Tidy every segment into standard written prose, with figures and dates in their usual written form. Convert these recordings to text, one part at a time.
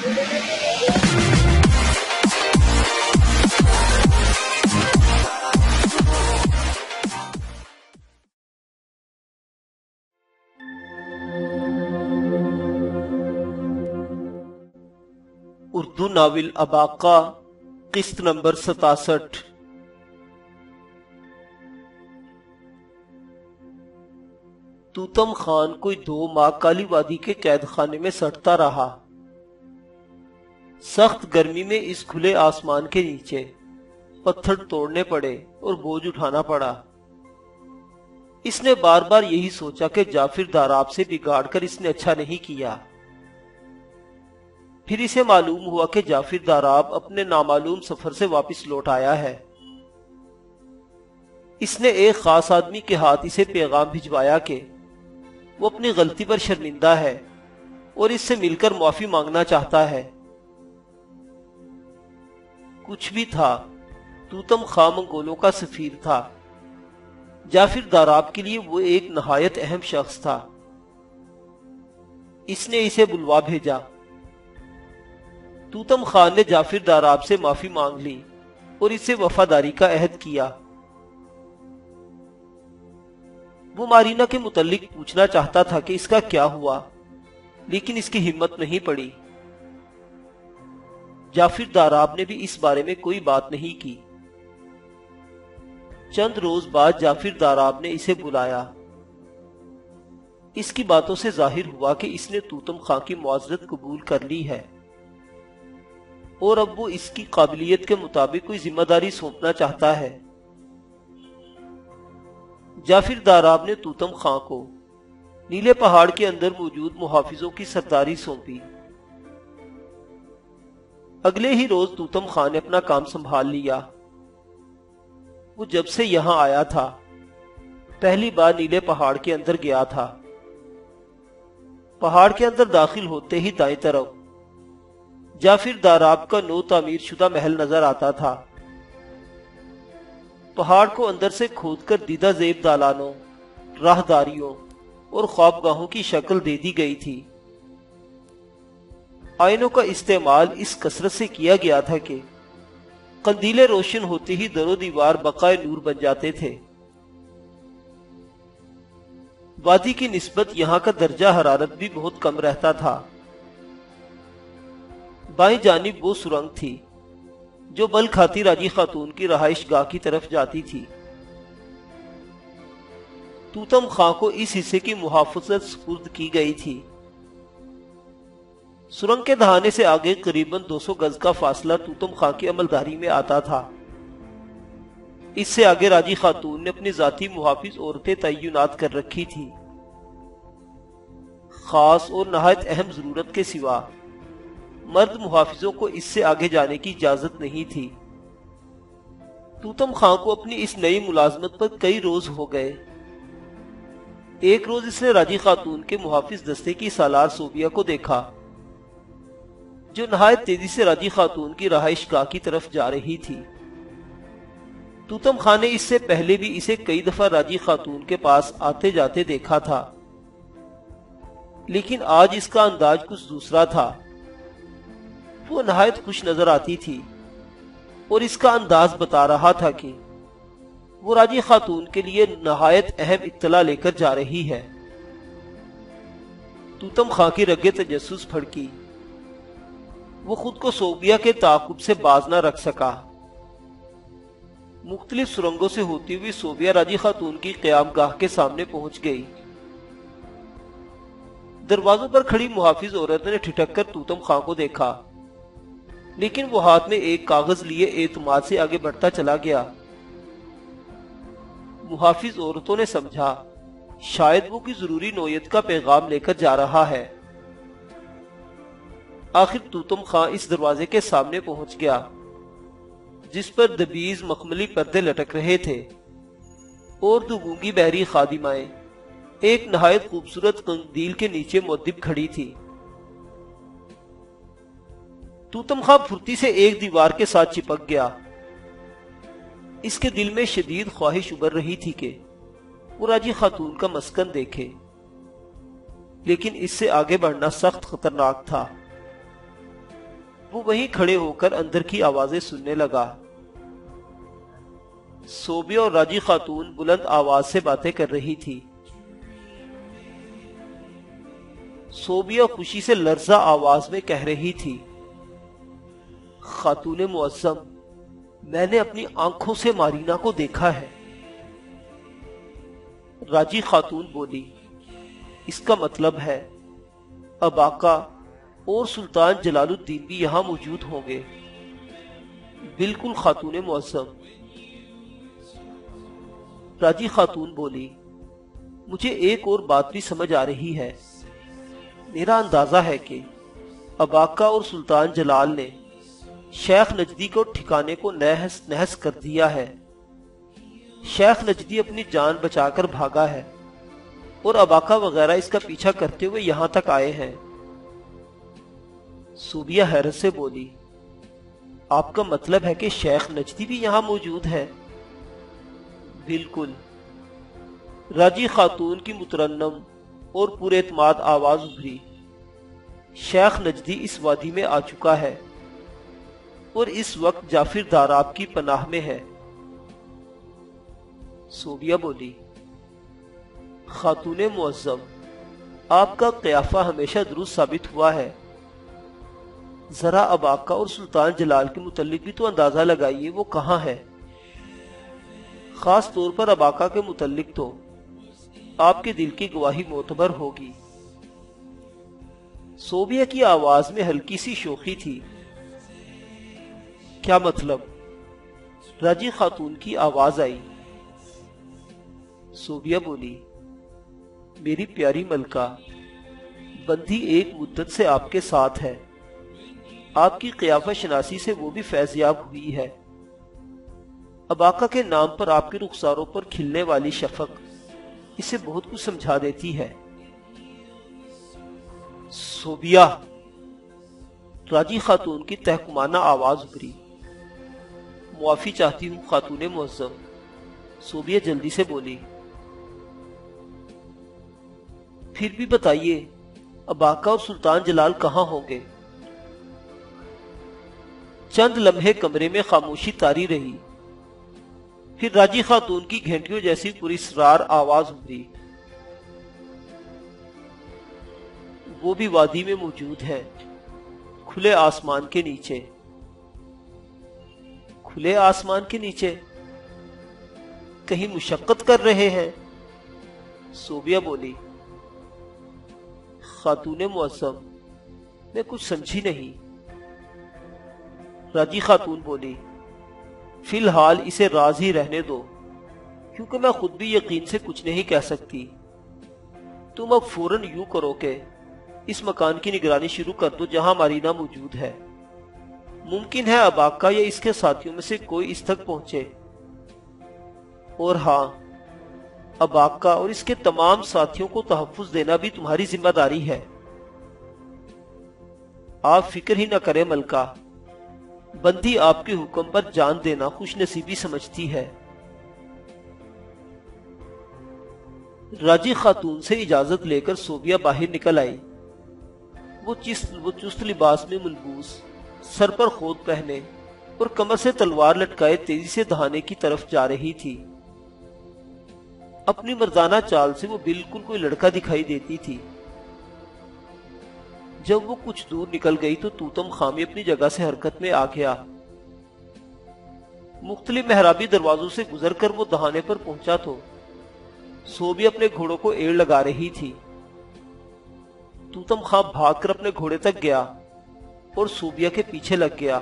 Urdu novel اباقہ قسط number 67۔ توتم Khan کوئی 2 ماہ کالی وادی کے قید خانے میں سڑتا رہا۔ سخت گرمی میں اس کھلے آسمان کے نیچے پتھر توڑنے پڑے اور بوجھ اٹھانا پڑا۔ اس نے بار بار یہی سوچا کہ جعفر داراب سے بگاڑ کر اس نے اچھا نہیں کیا۔ پھر اسے معلوم ہوا کہ جعفر داراب اپنے نامعلوم سفر سے واپس لوٹ آیا ہے۔ اس نے ایک خاص آدمی کے ہاتھ اسے پیغام بھجوایا کہ وہ اپنی غلطی پر شرمندہ ہے اور اس سے مل کر معافی مانگنا چاہتا ہے۔ کچھ بھی تھا، توتم خان منگولوں کا سفیر تھا۔ جعفر داراب کے لیے وہ ایک نہایت اہم شخص تھا۔ اس نے اسے بلوا بھیجا۔ توتم خان نے جعفر داراب سے معافی مانگ لی اور اس سے وفاداری کا عہد کیا۔ وہ مارینہ کے متعلق پوچھنا چاہتا تھا کہ اس کا کیا ہوا، لیکن اس کی ہمت نہیں پڑی۔ جعفر داراب نے بھی اس بارے میں کوئی بات نہیں کی۔ چند روز بعد جعفر داراب نے اسے بلایا۔ اس کی باتوں سے ظاہر ہوا کہ اس نے توتم خان کی معذرت قبول کر لی ہے اور اب وہ اس کی قابلیت کے مطابق کوئی ذمہ داری سونپنا چاہتا ہے۔ جعفر داراب نے توتم خان کو نیلے پہاڑ کے اندر موجود محافظوں کی سرداری سونپی۔ اگلے ہی روز توتم خان نے اپنا کام سنبھال لیا۔ وہ جب سے یہاں آیا تھا پہلی بار نیلے پہاڑ کے اندر گیا تھا۔ پہاڑ کے اندر داخل ہوتے ہی دائیں طرف جعفر داراب کا نو تعمیر شدہ محل نظر آتا تھا۔ پہاڑ کو اندر سے کھود کر دیدہ زیب دالانوں، راہداریوں اور خوابگاہوں کی شکل دے دی گئی تھی۔ آئینوں کا استعمال اس کثرت سے کیا گیا تھا کہ قندیلیں روشن ہوتے ہی در و دیوار بقائے نور بن جاتے تھے۔ وادی کی نسبت یہاں کا درجہ حرارت بھی بہت کم رہتا تھا۔ بائیں جانب وہ سرنگ تھی جو بل کھاتی راجی خاتون کی رہائش گاہ کی طرف جاتی تھی۔ توتم خان کو اس حصے کی محافظت سپرد کی گئی تھی۔ سرنگ کے دہانے سے آگے قریباً 200 گز کا فاصلہ توتم خان کی عملداری میں آتا تھا۔ اس سے آگے راجی خاتون نے اپنی ذاتی محافظ عورتیں تعینات کر رکھی تھی۔ خاص اور نہایت اہم ضرورت کے سوا مرد محافظوں کو اس سے آگے جانے کی اجازت نہیں تھی۔ توتم خان کو اپنی اس نئی ملازمت پر کئی روز ہو گئے۔ ایک روز اس نے راجی خاتون کے محافظ دستے کی سالار صوبیہ کو دیکھا جو نہایت تیزی سے راجی خاتون کی رہائش گاہ کی طرف جا رہی تھی۔ توتم خان نے اس سے پہلے بھی اسے کئی دفعہ راجی خاتون کے پاس آتے جاتے دیکھا تھا، لیکن آج اس کا انداز کچھ دوسرا تھا۔ وہ نہایت خوش نظر آتی تھی اور اس کا انداز بتا رہا تھا کہ وہ راجی خاتون کے لیے نہایت اہم اطلاع لے کر جا رہی ہے۔ توتم خان کی رگیں تجسس پھڑکی۔ وہ خود کو صوبیہ کے تعاقب سے باز نہ رکھ سکا۔ مختلف سرنگوں سے ہوتی ہوئی صوبیہ راجی خاتون کی قیام گاہ کے سامنے پہنچ گئی۔ دروازوں پر کھڑی محافظ عورت نے ٹھٹک کر توتم خان کو دیکھا، لیکن وہ ہاتھ میں ایک کاغذ لیے اعتماد سے آگے بڑھتا چلا گیا۔ محافظ عورتوں نے سمجھا شاید وہ کوئی ضروری نوعیت کا پیغام لے کر جا رہا ہے۔ آخر توتم خان اس دروازے کے سامنے پہنچ گیا جس پر دبیز مخملی پردے لٹک رہے تھے اور دو گونگی بحری خادمائیں ایک نہایت خوبصورت قندیل کے نیچے مؤدب کھڑی تھی۔ توتم خان پھرتی سے ایک دیوار کے ساتھ چپک گیا۔ اس کے دل میں شدید خواہش ابھر رہی تھی کہ وہ راجی خاتون کا مسکن دیکھے، لیکن اس سے آگے بڑھنا سخت خطرناک تھا۔ وہ وہیں کھڑے ہو کر اندر کی آوازیں سننے لگا۔ صوبیہ اور راجی خاتون بلند آواز سے باتیں کر رہی تھی۔ صوبیہ خوشی سے لرزہ آواز میں کہہ رہی تھی، خاتون معظم، میں نے اپنی آنکھوں سے مارینہ کو دیکھا ہے۔ راجی خاتون بولی، اس کا مطلب ہے اب آقا اور سلطان جلال الدین بھی یہاں موجود ہوں گے۔ بالکل خاتون معظم۔ راجی خاتون بولی، مجھے ایک اور بات بھی سمجھ آ رہی ہے۔ میرا اندازہ ہے کہ اب آقا اور سلطان جلال نے شیخ نجدی کو ٹھکانے کو نحس کر دیا ہے۔ شیخ نجدی اپنی جان بچا کر بھاگا ہے اور اب آقا وغیرہ اس کا پیچھا کرتے ہوئے یہاں تک آئے ہیں۔ صوبیہ حیرت سے بولی، آپ کا مطلب ہے کہ شیخ نجدی بھی یہاں موجود ہے؟ بالکل۔ راجی خاتون کی مترنم اور پورے اعتماد آواز ابھری، شیخ نجدی اس وادی میں آ چکا ہے اور اس وقت جعفر داراب کی پناہ میں ہے۔ صوبیہ بولی، خاتون معظم، آپ کا قیافہ ہمیشہ درست ثابت ہوا ہے۔ ذرا اب آقا اور سلطان جلال کے متعلق بھی تو اندازہ لگائیے، وہ کہاں ہے؟ خاص طور پر اب آقا کے متعلق تو آپ کے دل کی گواہی معتبر ہوگی۔ صوبیہ کی آواز میں ہلکی سی شوخی تھی۔ کیا مطلب؟ راجی خاتون کی آواز آئی۔ صوبیہ بولی، میری پیاری ملکہ، بندھی ایک مدت سے آپ کے ساتھ ہے، آپ کی قیافہ شناسی سے وہ بھی فیضیاب ہوئی ہے۔ اب آقا کے نام پر آپ کے رخساروں پر کھلنے والی شفق اسے بہت کچھ سمجھا دیتی ہے۔ صوبیہ، راجی خاتون کی تحکمانہ آواز ابھری، معافی چاہتی ہوں خاتون معظم۔ صوبیہ جلدی سے بولی، پھر بھی بتائیے اب آقا اور سلطان جلال کہاں ہوں گے؟ چند لمحے کمرے میں خاموشی طاری رہی، پھر راجی خاتون کی گھنٹیوں جیسی پراسرار آواز ابھری، وہ بھی وادی میں موجود ہے، کھلے آسمان کے نیچے۔ کھلے آسمان کے نیچے؟ کہیں مشقت کر رہے ہیں؟ صوبیہ بولی، خاتون معظم، میں کچھ سمجھی نہیں۔ راجی خاتون بولی، فی الحال اسے راز ہی رہنے دو، کیونکہ میں خود بھی یقین سے کچھ نہیں کہہ سکتی۔ تم اب فوراً یوں کرو کہ اس مکان کی نگرانی شروع کر دو جہاں مارینہ موجود ہے۔ ممکن ہے اب آقا یا اس کے ساتھیوں میں سے کوئی اس تک پہنچے، اور ہاں، اب آقا اور اس کے تمام ساتھیوں کو تحفظ دینا بھی تمہاری ذمہ داری ہے۔ آپ فکر ہی نہ کریں ملکہ، بندی آپ کے حکم پر جان دینا خوش نصیبی سمجھتی ہے۔ راجی خاتون سے اجازت لے کر صوبیہ باہر نکل آئی۔ وہ چست لباس میں ملبوس، سر پر خود پہنے اور کمر سے تلوار لٹکائے تیزی سے دہانے کی طرف جا رہی تھی۔ اپنی مردانہ چال سے وہ بالکل کوئی لڑکا دکھائی دیتی تھی۔ جب وہ کچھ دور نکل گئی تو توتم خان بھی اپنی جگہ سے حرکت میں آ گیا۔ مختلف محرابی دروازوں سے گزر کر وہ دہانے پر پہنچا تو صوبیہ اپنے گھوڑوں کو ایڑ لگا رہی تھی۔ توتم خان بھاگ کر اپنے گھوڑے تک گیا اور صوبیہ کے پیچھے لگ گیا۔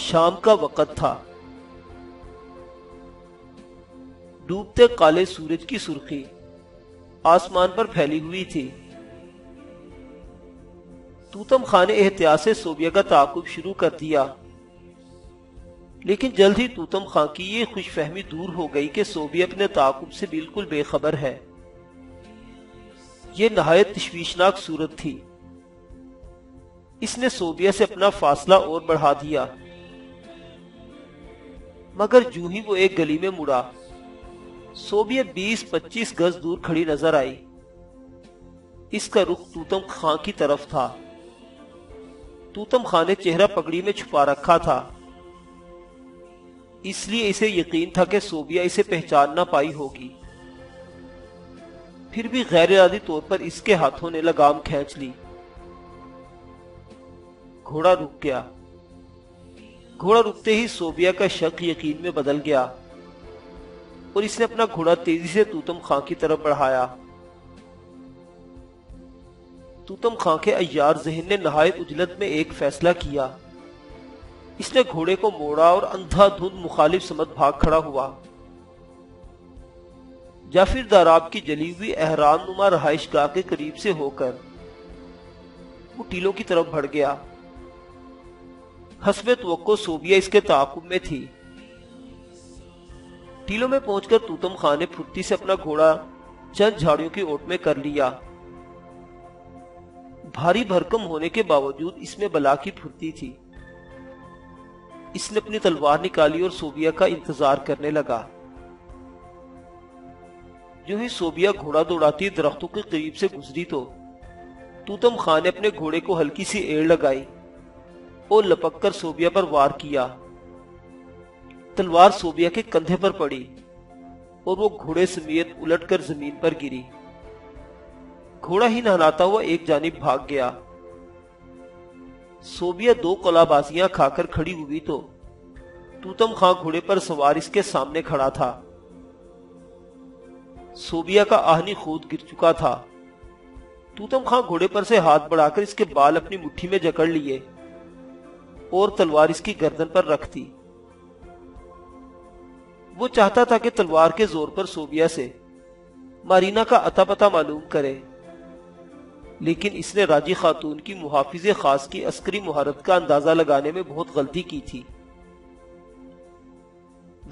شام کا وقت تھا۔ ڈوبتے کالے سورج کی سرخی آسمان پر پھیلی ہوئی تھی۔ توتم خان نے احتیاط سے صوبیہ کا تعاقب شروع کر دیا، لیکن جلد ہی توتم خان کی یہ خوش فہمی دور ہو گئی کہ صوبیہ اپنے تعاقب سے بالکل بے خبر ہے۔ یہ نہایت تشویشناک صورت تھی۔ اس نے صوبیہ سے اپنا فاصلہ اور بڑھا دیا، مگر جو ہی وہ ایک گلی میں مڑا، صوبیہ 20-25 گز دور کھڑی نظر آئی۔ اس کا رخ توتم خان کی طرف تھا۔ توتم خان نے چہرہ پگڑی میں چھپا رکھا تھا، اس لیے اسے یقین تھا کہ صوبیہ اسے پہچان نہ پائی ہوگی۔ پھر بھی غیر ارادی طور پر اس کے ہاتھوں نے لگام کھینچ لی۔ گھوڑا رک گیا۔ گھوڑا رکتے ہی صوبیہ کا شک یقین میں بدل گیا اور اس نے اپنا گھوڑا تیزی سے توتم خان کی طرف بڑھایا۔ توتم خان کے عیار ذہن نے نہایت عجلت میں ایک فیصلہ کیا۔ اس نے گھوڑے کو موڑا اور اندھا دھند مخالف سمت بھاگ کھڑا ہوا۔ جعفر داراب کی جلی ہوئی احرام نما رہائش گاہ کے قریب سے ہو کر وہ ٹیلوں کی طرف بڑھ گیا۔ حسب توقع صوبیہ اس کے تعاقب میں تھی۔ ٹیلوں میں پہنچ کر توتم خان نے پھرتی سے اپنا گھوڑا چند جھاڑیوں کی اوٹ میں کر لیا۔ بھاری بھرکم ہونے کے باوجود اس میں بلا کی پھرتی تھی۔ اس نے اپنی تلوار نکالی اور صوبیہ کا انتظار کرنے لگا۔ جو ہی صوبیہ گھوڑا دوڑاتی درختوں کے قریب سے گزری تو توتم خان نے اپنے گھوڑے کو ہلکی سی ایڑ لگائی اور لپک کر صوبیہ پر وار کیا۔ تلوار صوبیہ کے کندھے پر پڑی اور وہ گھوڑے سمیت الٹ کر زمین پر گری۔ گھوڑا ہی نہناتا ہوا ایک جانب بھاگ گیا۔ صوبیہ دو قلا بازیاں کھا کر کھڑی ہوئی تو توتم خان گھوڑے پر سوار اس کے سامنے کھڑا تھا۔ صوبیہ کا آہنی خود گر چکا تھا۔ توتم خان گھوڑے پر سے ہاتھ بڑھا کر اس کے بال اپنی مٹھی میں جکڑ لیے اور تلوار اس کی گردن پر رکھ دی۔ وہ چاہتا تھا کہ تلوار کے زور پر صوبیہ سے مارینا کا اتا پتہ معلوم کرے، لیکن اس نے راجی خاتون کی محافظ خاص کی عسکری مہارت کا اندازہ لگانے میں بہت غلطی کی تھی۔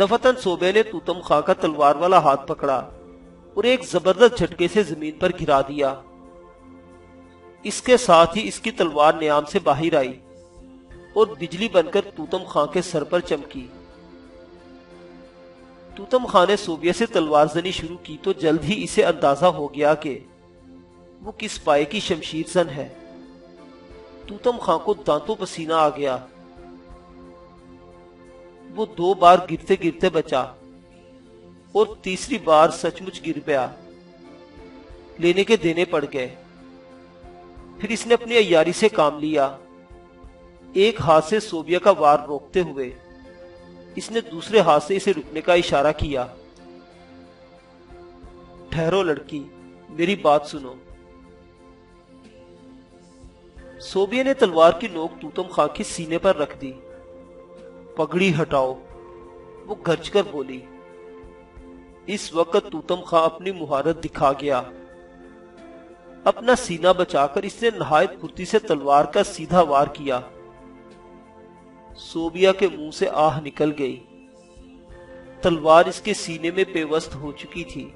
دفتن صوبیہ نے توتم خان کا تلوار والا ہاتھ پکڑا اور ایک زبردست جھٹکے سے زمین پر گرا دیا۔ اس کے ساتھ ہی اس کی تلوار نیام سے باہر آئی اور بجلی بن کر توتم خان کے سر پر چمکی۔ توتم خان نے صوبیہ سے تلوار زنی شروع کی تو جلد ہی اسے اندازہ ہو گیا کہ وہ کس پائے کی شمشیر زن ہے۔ توتم خان کو دانتوں پسینہ آ گیا۔ وہ دو بار گرتے گرتے بچا اور تیسری بار سچ مچ گر پیا۔ لینے کے دینے پڑ گئے۔ پھر اس نے اپنی عیاری سے کام لیا۔ ایک ہاتھ سے صوبیہ کا وار روکتے ہوئے اس نے دوسرے ہاتھ سے اسے رکنے کا اشارہ کیا۔ ٹھہرو لڑکی، میری بات سنو۔ صوبیہ نے تلوار کی نوک توتم خان کے سینے پر رکھ دی۔ پگڑی ہٹاؤ، وہ گرج کر بولی۔ اس وقت توتم خان اپنی مہارت دکھا گیا۔ اپنا سینہ بچا کر اس نے نہایت پھرتی سے تلوار کا سیدھا وار کیا۔ صوبیہ کے منہ سے آہ نکل گئی۔ تلوار اس کے سینے میں پیوست ہو چکی تھی۔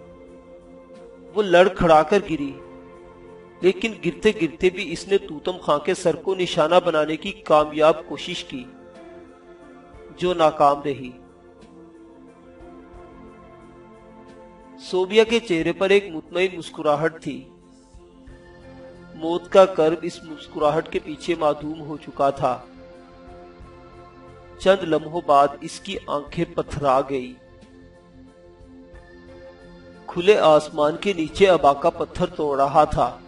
وہ لڑ کھڑا کر گری، لیکن گرتے گرتے بھی اس نے توتم خان کے سر کو نشانہ بنانے کی کامیاب کوشش کی، جو ناکام رہی۔ صوبیہ کے چہرے پر ایک مطمئن مسکراہٹ تھی۔ موت کا کرب اس مسکراہٹ کے پیچھے معدوم ہو چکا تھا۔ چند لمحوں بعد اس کی آنکھیں پتھرا گئی۔ کھلے آسمان کے نیچے اباکا پتھر توڑ رہا تھا۔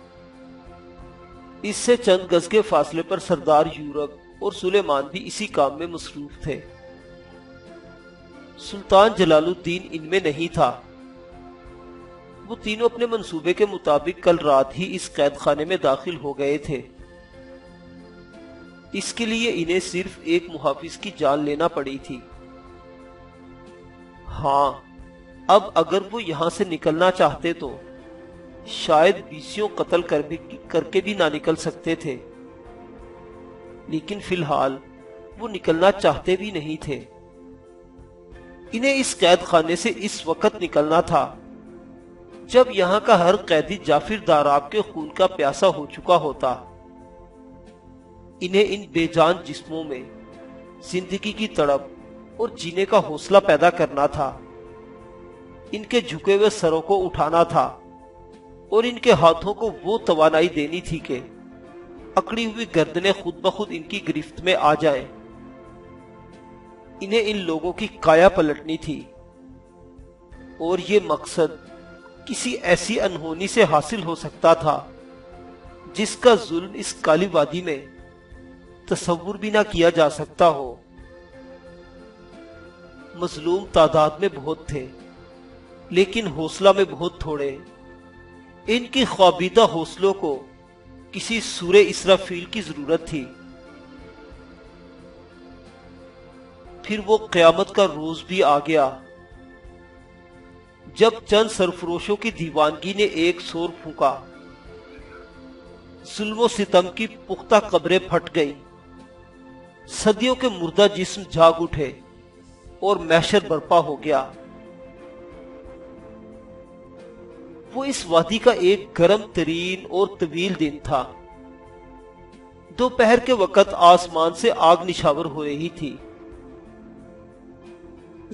اس سے چند گز کے فاصلے پر سردار یورک اور سلیمان بھی اسی کام میں مصروف تھے۔ سلطان جلال الدین ان میں نہیں تھا۔ وہ تینوں اپنے منصوبے کے مطابق کل رات ہی اس قید خانے میں داخل ہو گئے تھے۔ اس کے لیے انہیں صرف ایک محافظ کی جان لینا پڑی تھی۔ ہاں، اب اگر وہ یہاں سے نکلنا چاہتے تو شاید 20 قتل کر کے بھی نہ نکل سکتے تھے، لیکن فی الحال وہ نکلنا چاہتے بھی نہیں تھے۔ انہیں اس قید خانے سے اس وقت نکلنا تھا جب یہاں کا ہر قیدی جعفر داراب کے خون کا پیاسا ہو چکا ہوتا۔ انہیں ان بے جان جسموں میں زندگی کی تڑپ اور جینے کا حوصلہ پیدا کرنا تھا۔ ان کے جھکے ہوئے سروں کو اٹھانا تھا اور ان کے ہاتھوں کو وہ توانائی دینی تھی کہ اکڑی ہوئی گردنیں خود بخود ان کی گرفت میں آ جائیں۔ انہیں ان لوگوں کی کایا پلٹنی تھی، اور یہ مقصد کسی ایسی انہونی سے حاصل ہو سکتا تھا جس کا ظلم اس کالی وادی میں تصور بھی نہ کیا جا سکتا ہو۔ مظلوم تعداد میں بہت تھے، لیکن حوصلہ میں بہت تھوڑے۔ ان کی خوابیدہ حوصلوں کو کسی سورہ اسرافیل کی ضرورت تھی۔ پھر وہ قیامت کا روز بھی آ گیا، جب چند سرفروشوں کی دیوانگی نے ایک سور پھونکا، ظلم و ستم کی پختہ قبریں پھٹ گئیں، صدیوں کے مردہ جسم جاگ اٹھے اور محشر برپا ہو گیا۔ وہ اس وادی کا ایک گرم ترین اور طویل دن تھا۔ دوپہر کے وقت آسمان سے آگ نچھاور ہو رہی تھی،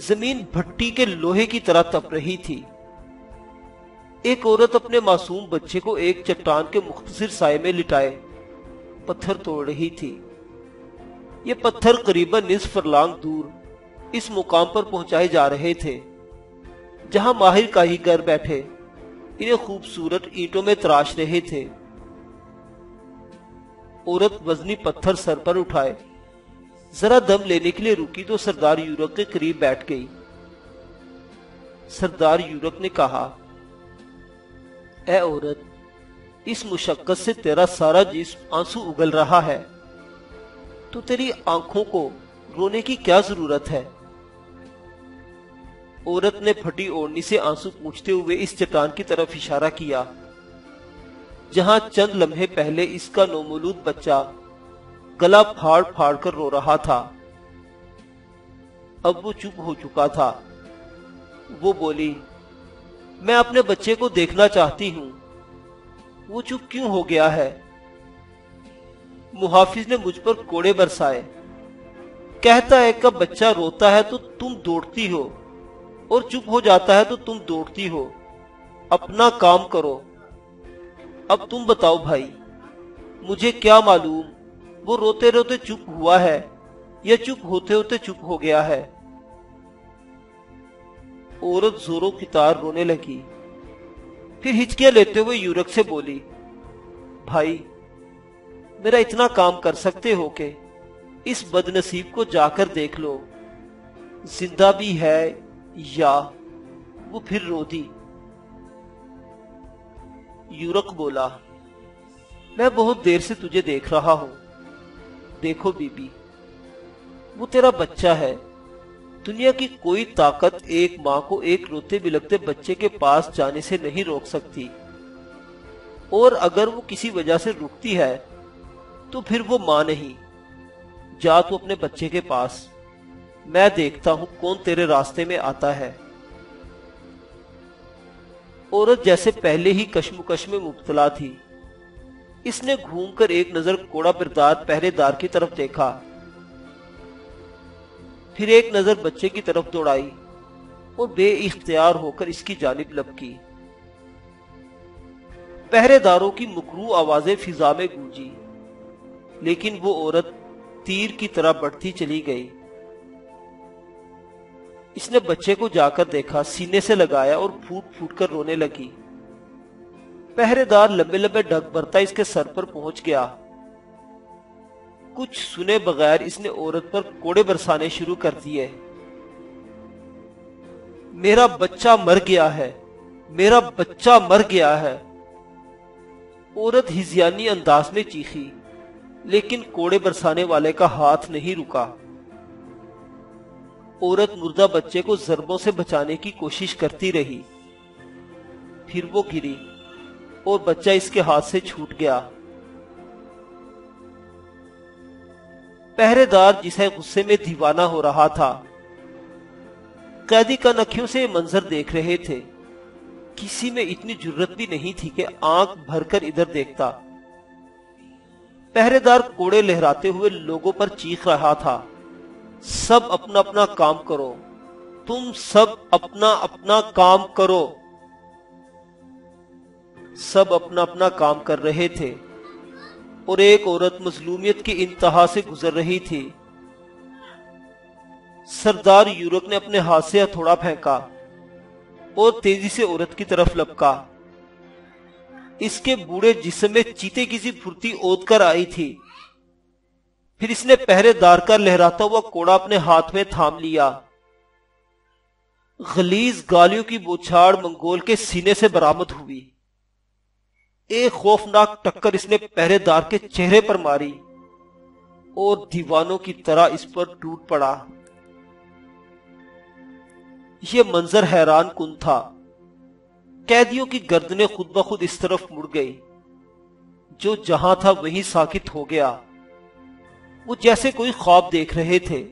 زمین بھٹی کے لوہے کی طرح تپ رہی تھی۔ ایک عورت اپنے معصوم بچے کو ایک چٹان کے مختصر سائے میں لٹائے پتھر توڑ رہی تھی۔ یہ پتھر قریباً نصف فرلانگ دور اس مقام پر پہنچائے جا رہے تھے جہاں ماہر کاریگر بیٹھے انہیں خوبصورت اینٹوں میں تراش رہے تھے۔ عورت وزنی پتھر سر پر اٹھائے ذرا دم لینے کے لیے رکی تو سردار یورک کے قریب بیٹھ گئی۔ سردار یورک نے کہا، اے عورت، اس مشقت سے تیرا سارا جسم آنسو اگل رہا ہے، تو تیری آنکھوں کو رونے کی کیا ضرورت ہے؟ عورت نے پھٹی اوڑنی سے آنسو پوچھتے ہوئے اس چٹان کی طرف اشارہ کیا جہاں چند لمحے پہلے اس کا نومولود بچہ گلا پھاڑ پھاڑ کر رو رہا تھا۔ اب وہ چپ ہو چکا تھا۔ وہ بولی، میں اپنے بچے کو دیکھنا چاہتی ہوں، وہ چپ کیوں ہو گیا ہے؟ محافظ نے مجھ پر کوڑے برسائے، کہتا ہے کہ بچہ روتا ہے تو تم دوڑتی ہو اور چپ ہو جاتا ہے تو تم دوڑتی ہو۔ اپنا کام کرو۔ اب تم بتاؤ بھائی، مجھے کیا معلوم وہ روتے روتے چپ ہوا ہے یا چپ ہوتے ہوتے چپ ہو گیا ہے۔ عورت زوروں کی طار رونے لگی، پھر ہچکیاں لیتے ہوئے یورک سے بولی، بھائی، میرا اتنا کام کر سکتے ہو کہ اس بد نصیب کو جا کر دیکھ لو، زندہ بھی ہے یا؟ وہ پھر رو دی۔ یورک بولا، میں بہت دیر سے تجھے دیکھ رہا ہوں۔ دیکھو بی بی، وہ تیرا بچہ ہے۔ دنیا کی کوئی طاقت ایک ماں کو ایک روتے بلکتے بچے کے پاس جانے سے نہیں روک سکتی، اور اگر وہ کسی وجہ سے رکتی ہے تو پھر وہ ماں نہیں۔ جا تو اپنے بچے کے پاس، میں دیکھتا ہوں کون تیرے راستے میں آتا ہے۔ عورت جیسے پہلے ہی کشمکش میں مبتلا تھی۔ اس نے گھوم کر ایک نظر کوڑا بردار پہرے دار کی طرف دیکھا، پھر ایک نظر بچے کی طرف دوڑائی اور بے اختیار ہو کر اس کی جانب لپکی۔ پہرے داروں کی مکروہ آوازیں فضا میں گونجی، لیکن وہ عورت تیر کی طرح بڑھتی چلی گئی۔ اس نے بچے کو جا کر دیکھا، سینے سے لگایا اور پھوٹ پھوٹ کر رونے لگی۔ پہرے دار لمبے لمبے ڈگ برتا اس کے سر پر پہنچ گیا۔ کچھ سنے بغیر اس نے عورت پر کوڑے برسانے شروع کر دیے۔ میرا بچہ مر گیا ہے، میرا بچہ مر گیا ہے۔ عورت ہذیانی انداز میں چیخی، لیکن کوڑے برسانے والے کا ہاتھ نہیں رکا۔ عورت مردہ بچے کو ضربوں سے بچانے کی کوشش کرتی رہی، پھر وہ گری اور بچہ اس کے ہاتھ سے چھوٹ گیا۔ پہرے دار جسے غصے میں دیوانہ ہو رہا تھا، قیدی کن اکھیوں سے یہ منظر دیکھ رہے تھے۔ کسی میں اتنی جرت بھی نہیں تھی کہ آنکھ بھر کر ادھر دیکھتا۔ پہرے دار کوڑے لہراتے ہوئے لوگوں پر چیخ رہا تھا، سب اپنا اپنا کام کرو، تم سب اپنا اپنا کام کرو۔ سب اپنا اپنا کام کر رہے تھے۔ اور ایک عورت مظلومیت کی انتہا سے گزر رہی تھی۔ سردار یورک نے اپنے ہاتھ سے ہتھوڑا پھینکا اور تیزی سے عورت کی طرف لپکا۔ اس کے بوڑھے جسم میں چیتے کی سی پھرتی اوت کر آئی تھی۔ پھر اس نے پہرے دار کا لہراتا ہوا کوڑا اپنے ہاتھ میں تھام لیا۔ غلیظ گالیوں کی بوچھاڑ منگول کے سینے سے برآمد ہوئی۔ ایک خوفناک ٹکر اس نے پہرے دار کے چہرے پر ماری اور دیوانوں کی طرح اس پر ٹوٹ پڑا۔ یہ منظر حیران کن تھا۔ قیدیوں کی گردنیں خود بخود اس طرف مڑ گئی۔ جو جہاں تھا وہیں ساکت ہو گیا۔ وہ جیسے کوئی خواب دیکھ رہے تھے۔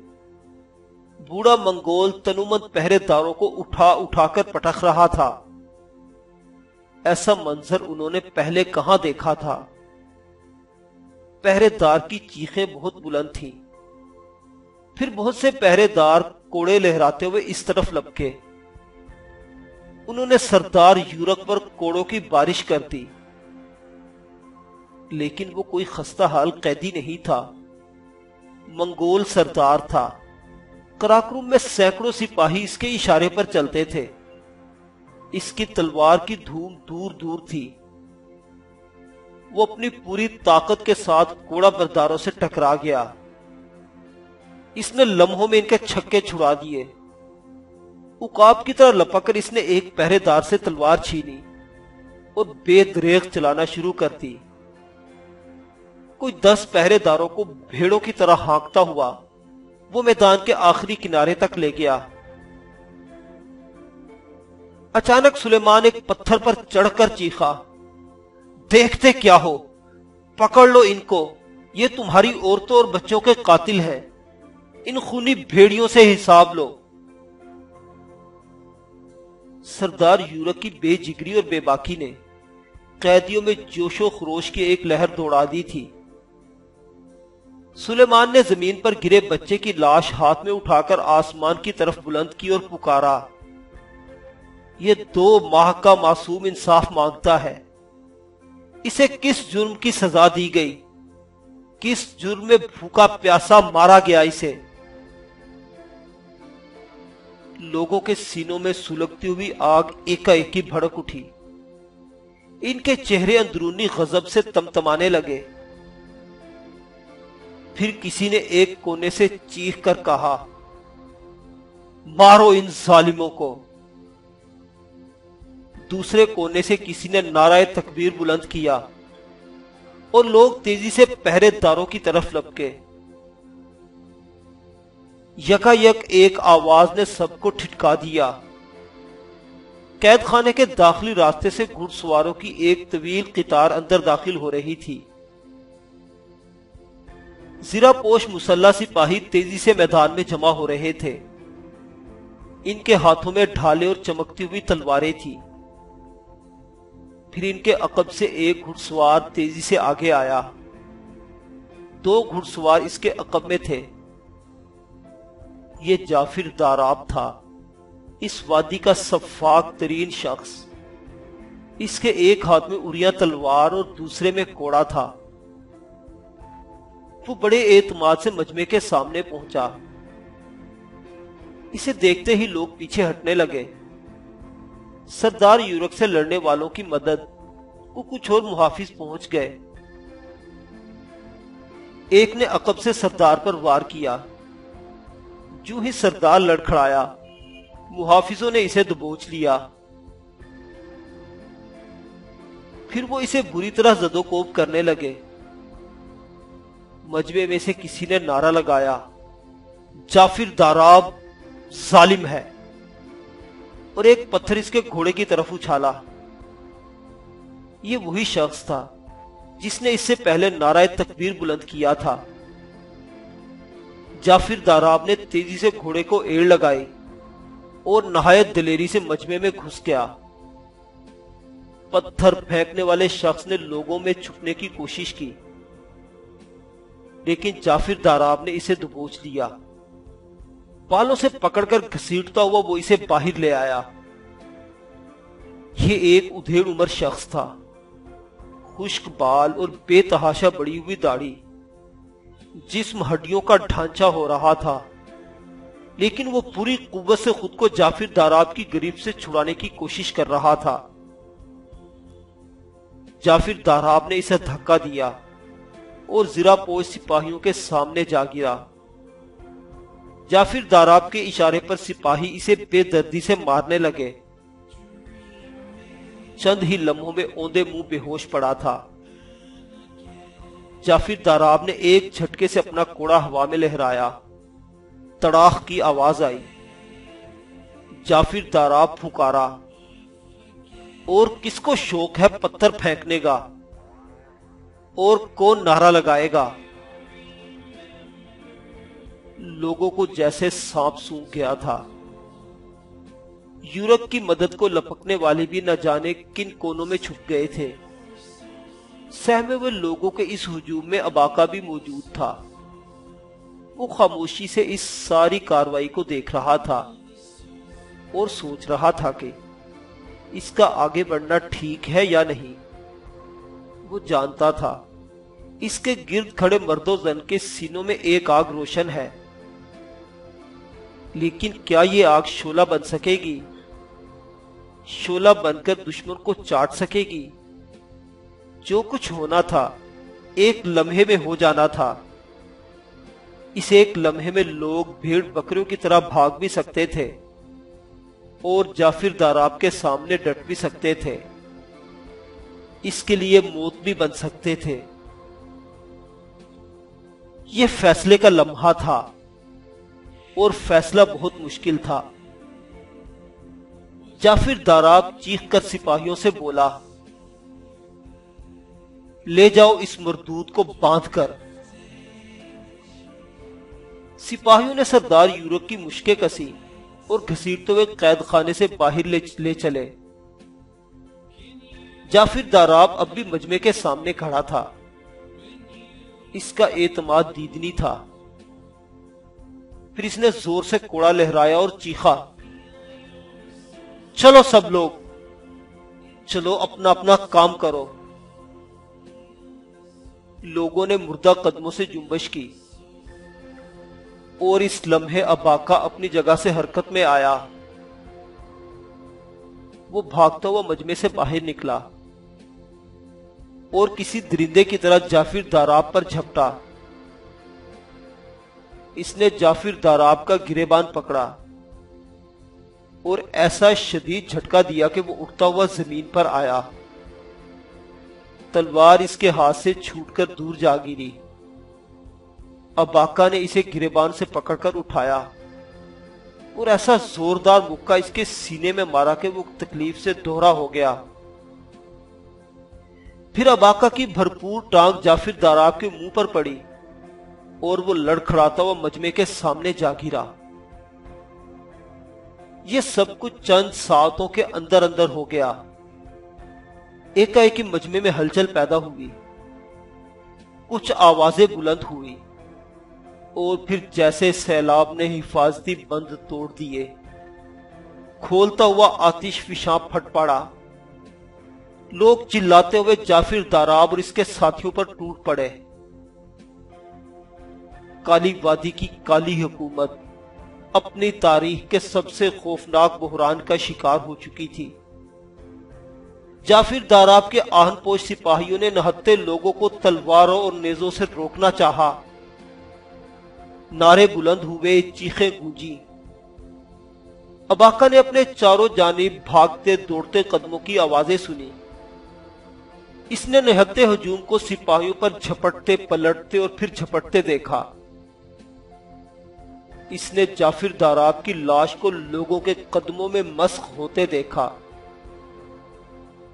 بوڑھا منگول تنومند پہرے داروں کو اٹھا اٹھا کر پٹخ رہا تھا۔ ایسا منظر انہوں نے پہلے کہاں دیکھا تھا۔ پہرے دار کی چیخیں بہت بلند تھیں۔ پھر بہت سے پہرے دار کوڑے لہراتے ہوئے اس طرف لپکے۔ انہوں نے سردار یورک پر کوڑوں کی بارش کر دی، لیکن وہ کوئی خستہ حال قیدی نہیں تھا، منگول سردار تھا۔ قراقرم میں سینکڑوں سپاہی اس کے اشارے پر چلتے تھے۔ اس کی تلوار کی دھوم دور دور تھی۔ وہ اپنی پوری طاقت کے ساتھ کوڑا برداروں سے ٹکرا گیا۔ اس نے لمحوں میں ان کے چھکے چھڑا دیے۔ عقاب کی طرح لپک کر اس نے ایک پہرے دار سے تلوار چھینی اور بے دریغ چلانا شروع کر دی۔ کوئی 10 پہرے داروں کو بھیڑوں کی طرح ہانکتا ہوا وہ میدان کے آخری کنارے تک لے گیا۔ اچانک سلیمان ایک پتھر پر چڑھ کر چیخا، دیکھتے کیا ہو، پکڑ لو ان کو، یہ تمہاری عورتوں اور بچوں کے قاتل ہیں، ان خونی بھیڑیوں سے حساب لو۔ سردار یورک کی بے جگری اور بے باکی نے قیدیوں میں جوش و خروش کی ایک لہر دوڑا دی تھی۔ سلیمان نے زمین پر گرے بچے کی لاش ہاتھ میں اٹھا کر آسمان کی طرف بلند کی اور پکارا، یہ 2 ماہ کا معصوم انصاف مانگتا ہے۔ اسے کس جرم کی سزا دی گئی؟ کس جرم میں بھوکا پیاسا مارا گیا اسے؟ لوگوں کے سینوں میں سلگتی ہوئی آگ ایک بھڑک اٹھی۔ ان کے چہرے اندرونی غضب سے تمتمانے لگے۔ پھر کسی نے ایک کونے سے چیخ کر کہا، مارو ان ظالموں کو۔ دوسرے کونے سے کسی نے نعرہ تکبیر بلند کیا اور لوگ تیزی سے پہرے داروں کی طرف لپکے۔ یکا یک ایک آواز نے سب کو ٹھٹکا دیا۔ قید خانے کے داخلی راستے سے گھڑ سواروں کی ایک طویل قطار اندر داخل ہو رہی تھی۔ زرہ پوش مسلح سپاہی تیزی سے میدان میں جمع ہو رہے تھے۔ ان کے ہاتھوں میں ڈھالیں اور چمکتی ہوئی تلواریں تھیں۔ پھر ان کے عقب سے ایک گھڑ سوار تیزی سے آگے آیا۔ 2 گھڑ سوار اس کے عقب میں تھے۔ یہ جعفر داراب تھا، اس وادی کا سفاک ترین شخص۔ اس کے ایک ہاتھ میں اریاں تلوار اور دوسرے میں کوڑا تھا۔ وہ بڑے اعتماد سے مجمع کے سامنے پہنچا۔ اسے دیکھتے ہی لوگ پیچھے ہٹنے لگے۔ سردار یورک سے لڑنے والوں کی مدد کو کچھ اور محافظ پہنچ گئے۔ ایک نے عقب سے سردار پر وار کیا۔ جو ہی سردار لڑکھڑایا، محافظوں نے اسے دبوچ لیا۔ پھر وہ اسے بری طرح زد و کوب کرنے لگے۔ مجمع میں سے کسی نے نعرہ لگایا، جعفر داراب ظالم ہے، اور ایک پتھر اس کے گھوڑے کی طرف اچھالا۔ یہ وہی شخص تھا جس نے اس سے پہلے نعرہ تکبیر بلند کیا تھا۔ جعفر داراب نے تیزی سے گھوڑے کو ایڑ لگائی اور نہایت دلیری سے مجمع میں گھس گیا۔ پتھر پھینکنے والے شخص نے لوگوں میں چھپنے کی کوشش کی، لیکن جعفر داراب نے اسے دبوچ لیا۔ بالوں سے پکڑ کر گھسیٹتا ہوا وہ اسے باہر لے آیا۔ یہ ایک ادھیڑ عمر شخص تھا۔ خشک بال اور بے تحاشا بڑی ہوئی داڑھی، جسم ہڈیوں کا ڈھانچہ ہو رہا تھا، لیکن وہ پوری قوت سے خود کو جعفر داراب کی گریب سے چھڑانے کی کوشش کر رہا تھا۔ جعفر داراب نے اسے دھکا دیا اور زرہ پوش سپاہیوں کے سامنے جا گرا۔ جعفر داراب کے اشارے پر سپاہی اسے بے دردی سے مارنے لگے۔ چند ہی لمحوں میں اوندے منہ بے ہوش پڑا تھا۔ جعفر داراب نے ایک جھٹکے سے اپنا کوڑا ہوا میں لہرایا، تڑاخ کی آواز آئی۔ جعفر داراب پھکارا، اور کس کو شوق ہے پتھر پھینکنے کا، اور کون نعرہ لگائے گا؟ لوگوں کو جیسے سانپ سونگھ گیا تھا۔ یورپ کی مدد کو لپکنے والے بھی نہ جانے کن کونوں میں چھپ گئے تھے۔ سہمے ہوئے لوگوں کے اس ہجوم میں اباقہ بھی موجود تھا۔ وہ خاموشی سے اس ساری کاروائی کو دیکھ رہا تھا اور سوچ رہا تھا کہ اس کا آگے بڑھنا ٹھیک ہے یا نہیں۔ وہ جانتا تھا اس کے گرد کھڑے مرد و زن کے سینوں میں ایک آگ روشن ہے، لیکن کیا یہ آگ شعلہ بن سکے گی؟ شعلہ بن کر دشمن کو چاٹ سکے گی؟ جو کچھ ہونا تھا ایک لمحے میں ہو جانا تھا۔ اس ایک لمحے میں لوگ بھیڑ بکریوں کی طرح بھاگ بھی سکتے تھے اور جعفر داراب کے سامنے ڈٹ بھی سکتے تھے۔ اس کے لیے موت بھی بن سکتے تھے۔ یہ فیصلے کا لمحہ تھا اور فیصلہ بہت مشکل تھا۔ جعفر داراب چیخ کر سپاہیوں سے بولا، لے جاؤ اس مردود کو باندھ کر۔ سپاہیوں نے سردار یورپ کی مشکیں کسی اور گھسیٹتے ہوئے قید خانے سے باہر لے چلے۔ جعفر داراب اب بھی مجمع کے سامنے کھڑا تھا۔ اس کا اعتماد دیدنی تھا۔ پھر اس نے زور سے کوڑا لہرایا اور چیخا، چلو سب لوگ، چلو اپنا اپنا کام کرو۔ لوگوں نے مردہ قدموں سے جنبش کی اور اس لمحے اباقہ اپنی جگہ سے حرکت میں آیا۔ وہ بھاگتا ہوا مجمع سے باہر نکلا اور کسی درندے کی طرح جعفر داراب پر جھپٹا۔ اس نے جعفر داراب کا گریبان پکڑا اور ایسا شدید جھٹکا دیا کہ وہ اٹھتا ہوا زمین پر آیا۔ تلوار اس کے ہاتھ سے چھوٹ کر دور جا گری۔ اباقہ نے اسے گریبان سے پکڑ کر اٹھایا اور ایسا زوردار مکہ اس کے سینے میں مارا کہ وہ تکلیف سے دوہرا ہو گیا۔ پھر اباقہ کی بھرپور ٹانگ جعفر داراب کے منہ پر پڑی اور وہ لڑکھڑاتا ہوا مجمع کے سامنے جا گرا۔ یہ سب کچھ چند ساعتوں کے اندر اندر ہو گیا۔ ایک مجمع میں ہلچل پیدا ہوئی، کچھ آوازیں بلند ہوئی اور پھر جیسے سیلاب نے حفاظتی بند توڑ دیے، کھولتا ہوا آتش فشاں پھٹ پڑا۔ لوگ چلاتے ہوئے جعفر داراب اور اس کے ساتھیوں پر ٹوٹ پڑے۔ کالی وادی کی کالی حکومت اپنی تاریخ کے سب سے خوفناک بحران کا شکار ہو چکی تھی۔ جعفر داراب کے آہن پوش سپاہیوں نے نہتے لوگوں کو تلواروں اور نیزوں سے روکنا چاہا۔ نعرے بلند ہوئے، چیخیں گونجی۔ اباقہ نے اپنے چاروں جانب بھاگتے دوڑتے قدموں کی آوازیں سنی۔ اس نے نہتے ہجوم کو سپاہیوں پر جھپٹتے پلٹتے اور پھر جھپٹتے دیکھا۔ اس نے جعفر داراب کی لاش کو لوگوں کے قدموں میں مسخ ہوتے دیکھا۔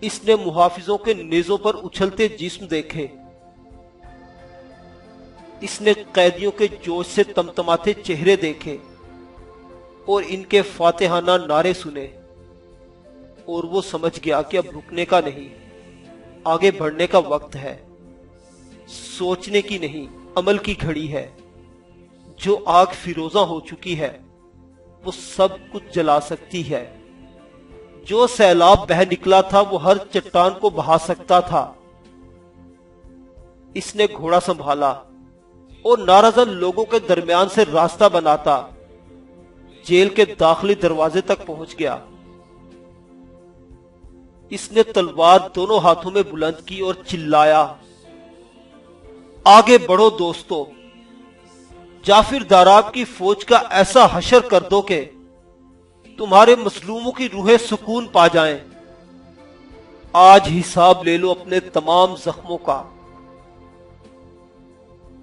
اس نے محافظوں کے نیزوں پر اچھلتے جسم دیکھے۔ اس نے قیدیوں کے جوش سے تمتماتے چہرے دیکھے اور ان کے فاتحانہ نعرے سنے، اور وہ سمجھ گیا کہ اب رکنے کا نہیں، آگے بڑھنے کا وقت ہے۔ سوچنے کی نہیں، عمل کی گھڑی ہے۔ جو آگ فیروزہ ہو چکی ہے وہ سب کچھ جلا سکتی ہے۔ جو سیلاب بہہ نکلا تھا وہ ہر چٹان کو بہا سکتا تھا۔ اس نے گھوڑا سنبھالا اور ناراض لوگوں کے درمیان سے راستہ بناتا جیل کے داخلی دروازے تک پہنچ گیا۔ اس نے تلوار دونوں ہاتھوں میں بلند کی اور چلایا، آگے بڑھو دوستو، جعفر داراب کی فوج کا ایسا حشر کر دو کہ تمہارے مظلوموں کی روحیں سکون پا جائیں۔ آج حساب لے لو اپنے تمام زخموں کا۔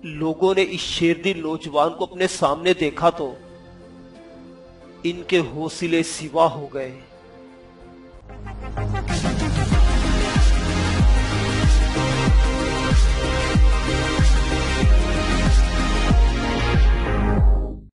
لوگوں نے اس شیردل نوجوان کو اپنے سامنے دیکھا تو ان کے حوصلے سوا ہو گئے۔